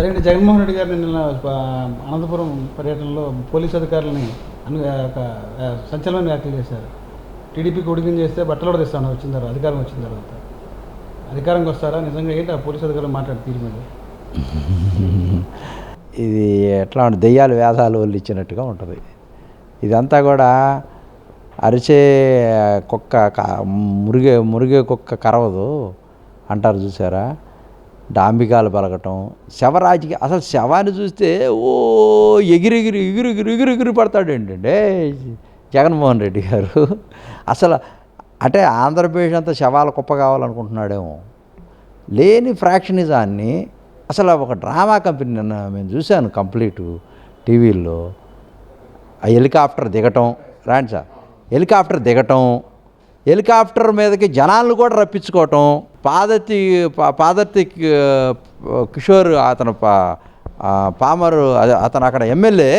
సరే అండి, జగన్మోహన్ రెడ్డి గారు నిన్న అనంతపురం పర్యటనలో పోలీసు అధికారులని సంచలన వ్యాఖ్యలు చేశారు. టీడీపీకి ఉడికిన చేస్తే బట్టలు కూడా తెస్తాను వచ్చిన తర్వాత, అధికారం వచ్చిన తర్వాత. అధికారంకి వస్తారా నిజంగా? ఏంటి ఆ పోలీసు అధికారులు మాట్లాడే తీరు మీద? ఇది ఎట్లా ఉంటుంది, దెయ్యాలు వేదాలు వాళ్ళు ఇచ్చినట్టుగా ఉంటుంది. ఇదంతా కూడా అరిచే కుక్క మురిగే కుక్క కరవదు అంటారు చూసారా. డాంబికాలు పలకటం, శవరాజకీయ. అసలు శవాన్ని చూస్తే ఓ ఎగిరి పడతాడు ఏంటంటే జగన్మోహన్ రెడ్డి గారు. అసలు అంటే ఆంధ్రప్రదేశ్ అంతా శవాల కుప్ప కావాలనుకుంటున్నాడేమో. లేని ఫ్రాక్షనిజాన్ని అసలు ఒక డ్రామా కంపెనీ నిన్న మేము చూశాను కంప్లీట్ టీవీల్లో. ఆ హెలికాప్టర్ దిగటం, రాండి సార్, హెలికాప్టర్ దిగటం, హెలికాప్టర్ మీదకి జనాలను కూడా రప్పించుకోవటం. పాదర్తి కిషోర్ అతను పామరు, అతను అక్కడ ఎమ్మెల్యే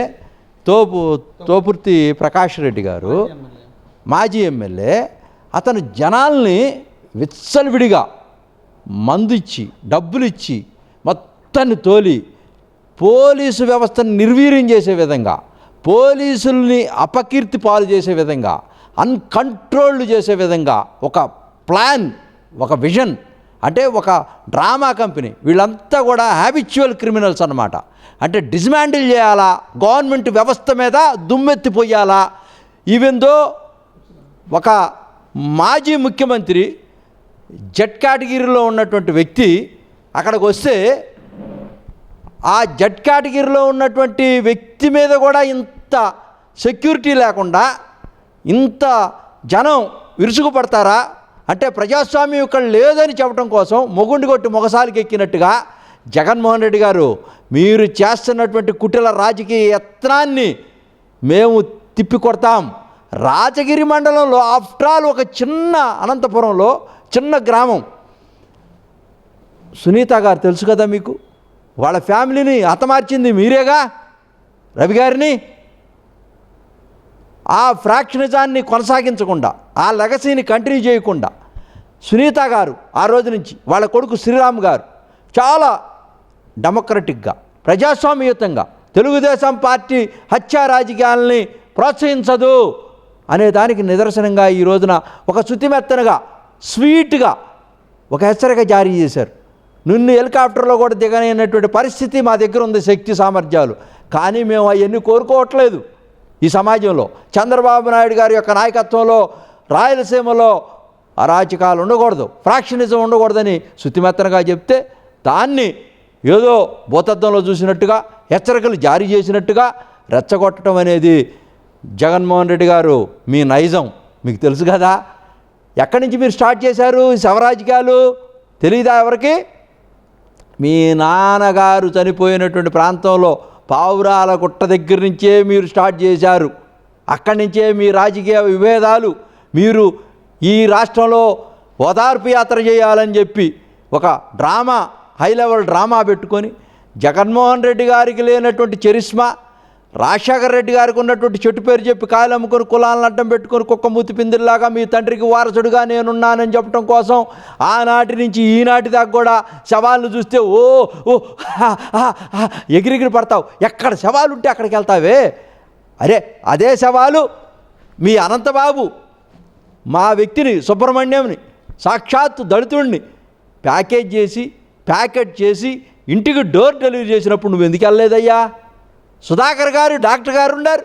తోపుర్తి ప్రకాష్ రెడ్డి గారు, మాజీ ఎమ్మెల్యే. అతను జనాల్ని విచ్చలవిడిగా మందు ఇచ్చి డబ్బులు ఇచ్చి మొత్తాన్ని తోలి పోలీసు వ్యవస్థను నిర్వీర్యం చేసే విధంగా, పోలీసుల్ని అపకీర్తి పాలు చేసే విధంగా, అన్కంట్రోల్డ్ చేసే విధంగా ఒక ప్లాన్, ఒక విజన్, అంటే ఒక డ్రామా కంపెనీ. వీళ్ళంతా కూడా హ్యాబిచువల్ క్రిమినల్స్ అన్నమాట. అంటే డిస్మాండిల్ చేయాలా, గవర్నమెంట్ వ్యవస్థ మీద దుమ్మెత్తిపోయాలా. ఈవెందో ఒక మాజీ ముఖ్యమంత్రి జెడ్ కేటగిరీలో ఉన్నటువంటి వ్యక్తి అక్కడికి వస్తే ఆ జెడ్ కేటగిరీలో ఉన్నటువంటి వ్యక్తి మీద కూడా ఇంత సెక్యూరిటీ లేకుండా ఇంత జనం విరుచుకుపడతారా? అంటే ప్రజాస్వామ్యం ఇక్కడ లేదని చెప్పడం కోసం మొగుండి కొట్టి మొగసాలికి ఎక్కినట్టుగా జగన్మోహన్ రెడ్డి గారు మీరు చేస్తున్నటువంటి కుటిల రాజకీయ యత్నాన్ని మేము తిప్పికొడతాం. రాజగిరి మండలంలో ఆఫ్టర్ ఆల్ ఒక చిన్న అనంతపురంలో చిన్న గ్రామం, సునీత గారు తెలుసు కదా మీకు, వాళ్ళ ఫ్యామిలీని హతమార్చింది మీరేగా, రవి గారిని. ఆ ఫ్రాక్షనిజాన్ని కొనసాగించకుండా, ఆ లెగసీని కంటిన్యూ చేయకుండా సునీత గారు ఆ రోజు నుంచి వాళ్ళ కొడుకు శ్రీరామ్ గారు చాలా డెమోక్రటిక్గా, ప్రజాస్వామ్యయుతంగా తెలుగుదేశం పార్టీ హత్యా రాజకీయాలని ప్రోత్సహించదు అనే దానికి నిదర్శనంగా ఈ రోజున ఒక శుతిమెత్తనగా స్వీట్గా ఒక హెచ్చరిక జారీ చేశారు. నిన్ను హెలికాప్టర్లో కూడా దిగనైనటువంటి పరిస్థితి మా దగ్గర ఉంది, శక్తి సామర్థ్యాలు. కానీ మేము అవన్నీ కోరుకోవట్లేదు. ఈ సమాజంలో చంద్రబాబు నాయుడు గారి యొక్క నాయకత్వంలో రాయలసీమలో అరాచకాలు ఉండకూడదు, ఫ్రాక్షనిజం ఉండకూడదని శుతిమెత్తనగా చెప్తే దాన్ని ఏదో భూతద్దంలో చూసినట్టుగా హెచ్చరికలు జారీ చేసినట్టుగా రెచ్చగొట్టడం అనేది జగన్మోహన్ రెడ్డి గారు మీ నైజం మీకు తెలుసు కదా. ఎక్కడి నుంచి మీరు స్టార్ట్ చేశారు ఈ శవరాజకీయాలు తెలియదా ఎవరికి? మీ నాన్నగారు చనిపోయినటువంటి ప్రాంతంలో పావురాల గుట్ట దగ్గర నుంచే మీరు స్టార్ట్ చేశారు. అక్కడి నుంచే మీ రాజకీయ విభేదాలు. మీరు ఈ రాష్ట్రంలో ఓదార్పు యాత్ర చేయాలని చెప్పి ఒక డ్రామా, హై లెవెల్ డ్రామా పెట్టుకొని జగన్మోహన్ రెడ్డి గారికి లేనటువంటి చరిస్మా, రాజశేఖర రెడ్డి గారికి ఉన్నటువంటి చెట్టు పేరు చెప్పి కాయలు అమ్ముకొని కులాలను అడ్డం పెట్టుకొని కుక్క మూతి పిందిలాగా మీ తండ్రికి వారసుడుగా నేనున్నానని చెప్పడం కోసం ఆనాటి నుంచి ఈనాటి దాకా కూడా శవాలను చూస్తే ఓ ఓ ఎగిరిగిరి పడతావు. ఎక్కడ శవాలు ఉంటే అక్కడికి వెళ్తావే. అరే అదే శవాలు మీ అనంతబాబు మా వ్యక్తిని, సుబ్రహ్మణ్యంని, సాక్షాత్తు దళితుడిని ప్యాకెట్ చేసి ఇంటికి డోర్ డెలివరీ చేసినప్పుడు నువ్వు ఎందుకు వెళ్ళలేదయ్యా? సుధాకర్ గారు డాక్టర్ గారు ఉన్నారు,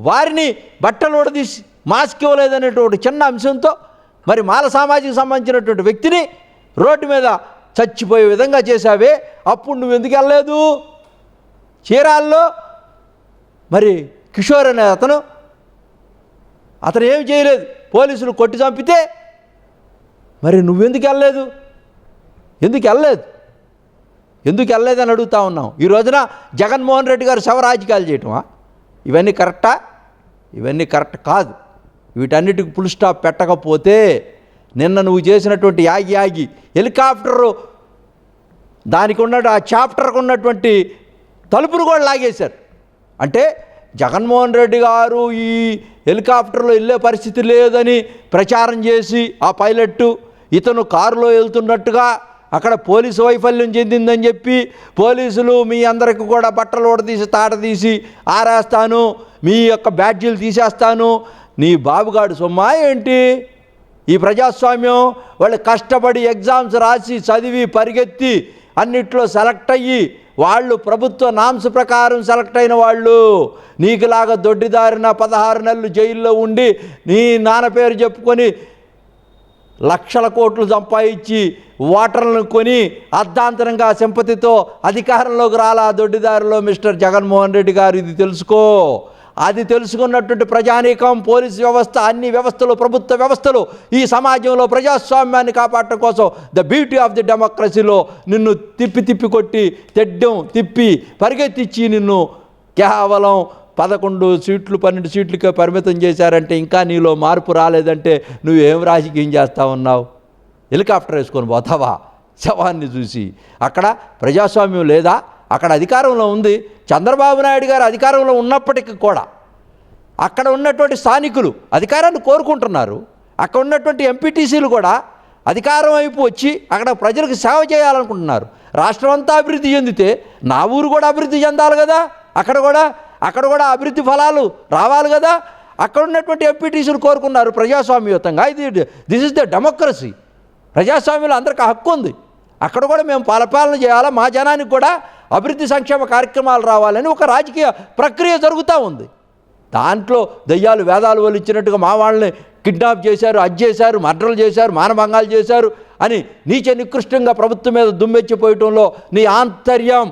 వారిని బట్టలు ఉడదీసి మాస్క్ ఇవ్వలేదనేటువంటి చిన్న అంశంతో మరి మాల సామాజికి సంబంధించినటువంటి వ్యక్తిని రోడ్డు మీద చచ్చిపోయే విధంగా చేశావే, అప్పుడు నువ్వు ఎందుకు వెళ్ళలేదు? చీరాల్లో మరి కిషోర్ అనే అతను ఏమి చేయలేదు, పోలీసులు కొట్టి చంపితే మరి నువ్వెందుకు వెళ్ళలేదు? ఎందుకు వెళ్ళలేదని అడుగుతా ఉన్నాం. ఈ రోజున జగన్మోహన్ రెడ్డి గారు శవరాజకీయాలు చేయటమా? ఇవన్నీ కరెక్టా? ఇవన్నీ కరెక్ట్ కాదు. వీటన్నిటికి ఫుల్ స్టాప్ పెట్టకపోతే నిన్న నువ్వు చేసినటువంటి యాగి హెలికాప్టరు దానికి ఉన్న ఆ చాప్టర్కి ఉన్నటువంటి తలుపును కూడా లాగేశారు. అంటే జగన్మోహన్ రెడ్డి గారు ఈ హెలికాప్టర్లో వెళ్ళే పరిస్థితి లేదని ప్రచారం చేసి ఆ పైలట్టు ఇతను కారులో వెళ్తున్నట్టుగా అక్కడ పోలీసు వైఫల్యం చెందిందని చెప్పి పోలీసులు మీ అందరికి కూడా బట్టలు ఊడదీసి తాటదీసి ఆరేస్తాను, మీ యొక్క బ్యాడ్జీలు తీసేస్తాను, నీ బాబుగాడు సొమ్మా ఏంటి? ఈ ప్రజాస్వామ్యం వాళ్ళు కష్టపడి ఎగ్జామ్స్ రాసి చదివి పరిగెత్తి అన్నిట్లో సెలెక్ట్ అయ్యి వాళ్ళు ప్రభుత్వ నామ్స్ ప్రకారం సెలెక్ట్ అయిన వాళ్ళు నీకులాగా దొడ్డిదారిన 16 నెలలు జైల్లో ఉండి నీ నాన్న పేరు చెప్పుకొని లక్షల కోట్లు సంపాదించి ఓటర్లను కొని అర్ధాంతరంగా సింపతితో అధికారంలోకి రాలా దొడ్డిదారిలో మిస్టర్ జగన్మోహన్ రెడ్డి గారు. ఇది తెలుసుకో. అది తెలుసుకున్నటువంటి ప్రజానీకం, పోలీసు వ్యవస్థ, అన్ని వ్యవస్థలు, ప్రభుత్వ వ్యవస్థలు ఈ సమాజంలో ప్రజాస్వామ్యాన్ని కాపాడటం కోసం ద బ్యూటీ ఆఫ్ ది డెమోక్రసీలో నిన్ను తిప్పి కొట్టి తెడ్డం తిప్పి పరిగెత్తిచ్చి నిన్ను కేవలం 11 సీట్లు 12 సీట్లకే పరిమితం చేశారంటే ఇంకా నీలో మార్పు రాలేదంటే నువ్వేం రాజకీయం చేస్తా ఉన్నావు? హెలికాప్టర్ వేసుకొని పోతావా శవాన్ని చూసి? అక్కడ ప్రజాస్వామ్యం లేదా? అక్కడ అధికారంలో ఉంది చంద్రబాబు నాయుడు గారు. అధికారంలో ఉన్నప్పటికీ కూడా అక్కడ ఉన్నటువంటి స్థానికులు అధికారాన్ని కోరుకుంటున్నారు. అక్కడ ఉన్నటువంటి ఎంపీటీసీలు కూడా అధికారం వైపు వచ్చి అక్కడ ప్రజలకు సేవ చేయాలనుకుంటున్నారు. రాష్ట్రం అంతా అభివృద్ధి చెందితే నా ఊరు కూడా అభివృద్ధి చెందాలి కదా. అక్కడ కూడా అభివృద్ధి ఫలాలు రావాలి కదా. అక్కడ ఉన్నటువంటి ఎంపీటీసీలు కోరుకున్నారు ప్రజాస్వామ్యయుతంగా. This is the democracy. ప్రజాస్వామ్యంలో అందరికీ హక్కు ఉంది. అక్కడ కూడా మేము పాలన చేయాలా, మా జనానికి కూడా అభివృద్ధి సంక్షేమ కార్యక్రమాలు రావాలని ఒక రాజకీయ ప్రక్రియ జరుగుతూ ఉంది. దాంట్లో దయ్యాలు వేదాలు వలిచ్చినట్టుగా మా వాళ్ళని కిడ్నాప్ చేశారు, అది చేశారు, మర్డర్లు చేశారు, మానభంగాలు చేశారు అని నీచ నికృష్టంగా ప్రభుత్వం మీద దుమ్మెచ్చిపోయటంలో నీ ఆంతర్యం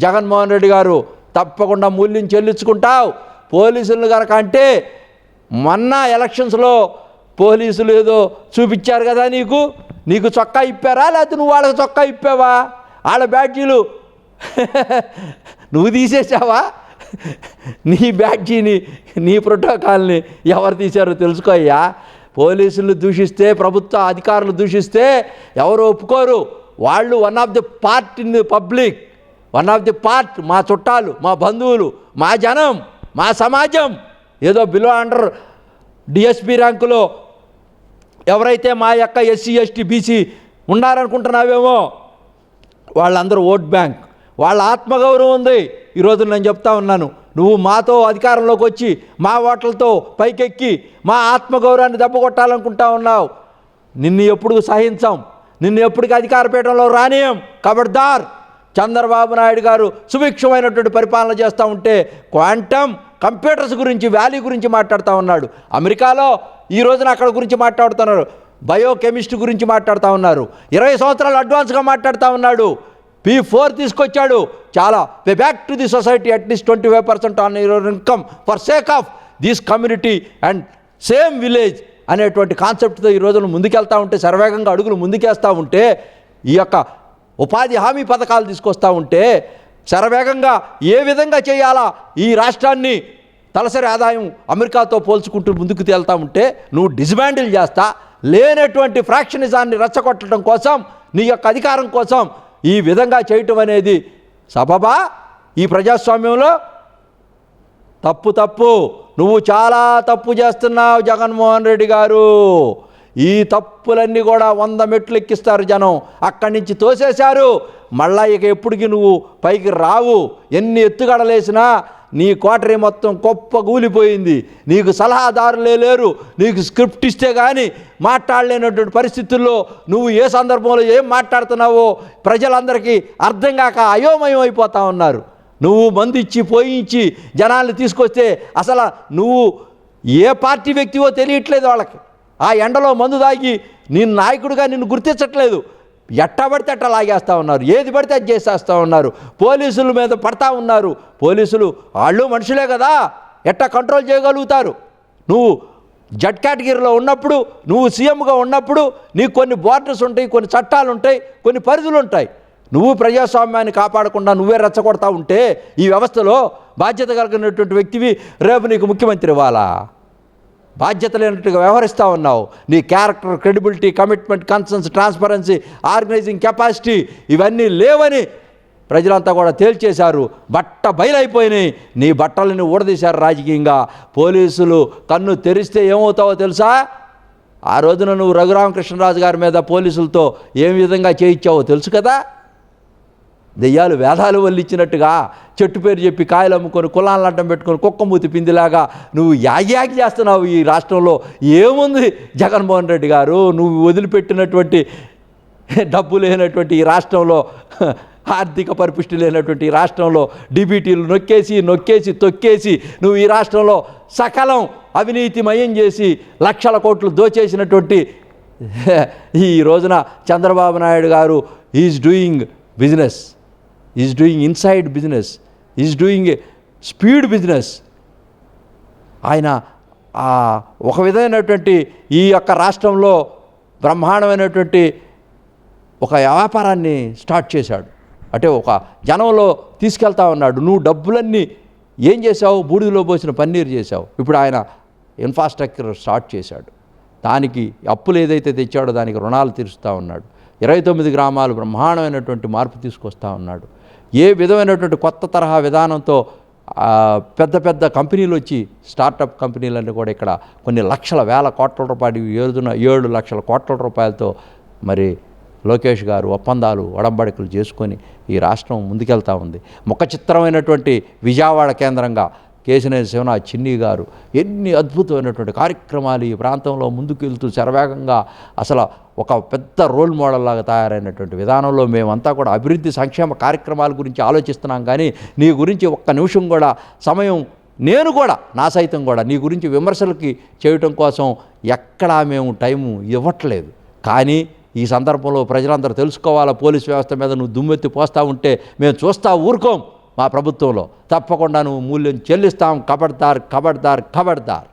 జగన్మోహన్ రెడ్డి గారు తప్పకుండా మూల్యం చెల్లించుకుంటావు. పోలీసులను కనుక అంటే మొన్న ఎలక్షన్స్లో పోలీసులు ఏదో చూపించారు కదా నీకు చొక్కా ఇప్పారా, లేకపోతే నువ్వు వాళ్ళకి చొక్కా ఇప్పావా? వాళ్ళ బ్యాడ్జీలు నువ్వు తీసేసావా? నీ బ్యాడ్జీని, నీ ప్రోటోకాల్ని ఎవరు తీశారో తెలుసుకో అయ్యా. పోలీసులు దూషిస్తే, ప్రభుత్వ అధికారులు దూషిస్తే ఎవరు ఒప్పుకోరు. వాళ్ళు one of the part in the public, one of the part. మా చుట్టాలు, మా బంధువులు, మా జనం, మా సమాజం. ఏదో బిలో అండర్ డిఎస్పీ ర్యాంకులో ఎవరైతే మా యొక్క ఎస్సీ ఎస్టీ బీసీ ఉన్నారనుకుంటున్నావేమో వాళ్ళందరూ ఓట్ బ్యాంక్. వాళ్ళ ఆత్మగౌరవం ఉంది. ఈరోజు నేను చెప్తా ఉన్నాను, నువ్వు మాతో అధికారంలోకి వచ్చి మా ఓట్లతో పైకెక్కి మా ఆత్మగౌరవాన్ని దెబ్బకొట్టాలనుకుంటా ఉన్నావు. నిన్ను ఎప్పుడు సహించాం, నిన్ను ఎప్పటికీ అధికారపీఠంలో రానియం. ఖబర్దార్. చంద్రబాబు నాయుడు గారు సుభిక్షమైనటువంటి పరిపాలన చేస్తూ ఉంటే క్వాంటమ్ కంప్యూటర్స్ గురించి, వాల్యూ గురించి మాట్లాడుతూ ఉన్నాడు. అమెరికాలో ఈ రోజున అక్కడ గురించి మాట్లాడుతున్నారు. బయోకెమిస్ట్రీ గురించి మాట్లాడుతూ ఉన్నారు. 20 సంవత్సరాలు అడ్వాన్స్గా మాట్లాడుతూ ఉన్నాడు. P4 తీసుకొచ్చాడు. చాలా pay back to the society at least 25% on your income for sake of this community and same village అనేటువంటి కాన్సెప్ట్తో ఈ రోజున ముందుకెళ్తూ ఉంటే, శరవేగంగా అడుగులు ముందుకేస్తూ ఉంటే, ఈ యొక్క ఉపాధి హామీ పథకాలు తీసుకొస్తూ ఉంటే, శరవేగంగా ఏ విధంగా చేయాలా ఈ రాష్ట్రాన్ని తలసరి ఆదాయం అమెరికాతో పోల్చుకుంటూ ముందుకు తేలుతూ ఉంటే నువ్వు డిస్మాండిల్ చేస్తా, లేనటువంటి ఫ్రాక్షనిజాన్ని రెచ్చగొట్టడం కోసం, నీ యొక్క అధికారం కోసం ఈ విధంగా చేయటం అనేది సబబా ఈ ప్రజాస్వామ్యంలో? తప్పు. నువ్వు చాలా తప్పు చేస్తున్నావు జగన్మోహన్ రెడ్డి గారు. ఈ తప్పులన్నీ కూడా 100 మెట్లు ఎక్కిస్తారు జనం. అక్కడి నుంచి తోసేశారు. మళ్ళా ఇక ఎప్పటికీ నువ్వు పైకి రావు. ఎన్ని ఎత్తుగడలేసినా నీ కోటరీ మొత్తం కూలిపోయింది. నీకు సలహాదారులే లేరు. నీకు స్క్రిప్ట్ ఇస్తే కానీ మాట్లాడలేనటువంటి పరిస్థితుల్లో నువ్వు ఏ సందర్భంలో ఏం మాట్లాడుతున్నావో ప్రజలందరికీ అర్థం కాక అయోమయం అయిపోతా ఉన్నారు. నువ్వు మందు ఇచ్చి పోయించి జనాల్ని తీసుకొస్తే అసలు నువ్వు ఏ పార్టీ వ్యక్తివో తెలియట్లేదు వాళ్ళకి. ఆ ఎండలో మందు తాగి నేను నాయకుడిగా నిన్ను గుర్తించట్లేదు. ఎట్టా పడితే అట్టా లాగేస్తూ ఉన్నారు. ఏది పడితే అది చేసేస్తూ ఉన్నారు. పోలీసుల మీద పడతా ఉన్నారు. పోలీసులు వాళ్ళు మనుషులే కదా, ఎట్టా కంట్రోల్ చేయగలుగుతారు? నువ్వు జడ్ కేటగిరీలో ఉన్నప్పుడు, నువ్వు సీఎంగా ఉన్నప్పుడు నీకు కొన్ని బోర్డర్స్ ఉంటాయి, కొన్ని చట్టాలు ఉంటాయి, కొన్ని పరిధులు ఉంటాయి. నువ్వు ప్రజాస్వామ్యాన్ని కాపాడకుండా నువ్వే రెచ్చగొడతా ఉంటే ఈ వ్యవస్థలో బాధ్యత కలిగినటువంటి వ్యక్తివి రేపు నీకు ముఖ్యమంత్రి ఇవ్వాలా? బాధ్యత లేనట్టుగా వ్యవహరిస్తూ ఉన్నావు. నీ character, credibility, commitment, concerns, transparency, organizing capacity ఇవన్నీ లేవని ప్రజలంతా కూడా తేల్చేశారు. బయలైపోయినాయి. నీ బట్టలని ఊడదీశారు రాజకీయంగా. పోలీసులు కన్ను తెరిస్తే ఏమవుతావో తెలుసా? ఆ రోజున నువ్వు రఘురామకృష్ణరాజు గారి మీద పోలీసులతో ఏ విధంగా చేయించావో తెలుసు కదా. దెయ్యాలు వేదాలు వల్లిచ్చినట్టుగా చెట్టు పేరు చెప్పి కాయలు అమ్ముకొని కులాలను అడ్డం పెట్టుకొని కుక్కమూతి పిందిలాగా నువ్వు యాగి చేస్తున్నావు. ఈ రాష్ట్రంలో ఏముంది జగన్మోహన్ రెడ్డి గారు, నువ్వు వదిలిపెట్టినటువంటి డబ్బు లేనటువంటి ఈ రాష్ట్రంలో, ఆర్థిక పరిపుష్టి లేనటువంటి ఈ రాష్ట్రంలో డీబీటీలు నొక్కేసి తొక్కేసి నువ్వు ఈ రాష్ట్రంలో సకలం అవినీతిమయం చేసి లక్షల కోట్లు దోచేసినటువంటి ఈ రోజున చంద్రబాబు నాయుడు గారు is doing business, is doing inside business, is doing speed business. ఆయన ఒక విధమైనటువంటి ఈ యొక్క రాష్ట్రంలో బ్రహ్మాండమైనటువంటి ఒక వ్యాపారాన్ని స్టార్ట్ చేశాడు. అంటే ఒక జనంలో తీసుకెళ్తా ఉన్నాడు. నువ్వు డబ్బులన్నీ ఏం చేసావు? బూడిదలో పోసిన పన్నీరు చేశావు. ఇప్పుడు ఆయన ఇన్ఫ్రాస్ట్రక్చర్ స్టార్ట్ చేశాడు. దానికి అప్పులు ఏదైతే తెచ్చాడో దానికి రుణాలు తీరుస్తూ ఉన్నాడు. 29 గ్రామాలు బ్రహ్మాండమైనటువంటి మార్పు తీసుకొస్తూ ఉన్నాడు. ఏ విధమైనటువంటి కొత్త తరహా విధానంతో పెద్ద పెద్ద కంపెనీలు వచ్చి స్టార్టప్ కంపెనీలన్నీ కూడా ఇక్కడ కొన్ని లక్షల వేల కోట్ల రూపాయలు 7 లక్షల కోట్ల రూపాయలతో మరి లోకేష్ గారు ఒప్పందాలు ఒడంబడికలు చేసుకొని ఈ రాష్ట్రం ముందుకెళ్తూ ఉంది. ముఖ చిత్రమైనటువంటి విజయవాడ కేంద్రంగా కేశినేని శివనాథ్ చిన్ని గారు ఎన్ని అద్భుతమైనటువంటి కార్యక్రమాలు ఈ ప్రాంతంలో ముందుకు వెళ్తూ శరవేగంగా అసలు ఒక పెద్ద రోల్ మోడల్ లాగా తయారైనటువంటి విధానంలో మేమంతా కూడా అభివృద్ధి సంక్షేమ కార్యక్రమాల గురించి ఆలోచిస్తున్నాం. కానీ నీ గురించి ఒక్క నిమిషం కూడా సమయం నేను కూడా నా సైతం కూడా నీ గురించి విమర్శలకి చేయటం కోసం ఎక్కడా మేము టైము ఇవ్వట్లేదు. కానీ ఈ సందర్భంలో ప్రజలందరూ తెలుసుకోవాలా, పోలీస్ వ్యవస్థ మీద నువ్వు దుమ్మెత్తి పోస్తూ ఉంటే మేము చూస్తూ ఊరుకోం. మా ప్రభుత్వంలో తప్పకుండా నువ్వు మూల్యం చెల్లిస్తాం. ఖబర్దార్ ఖబర్దార్ ఖబర్దార్.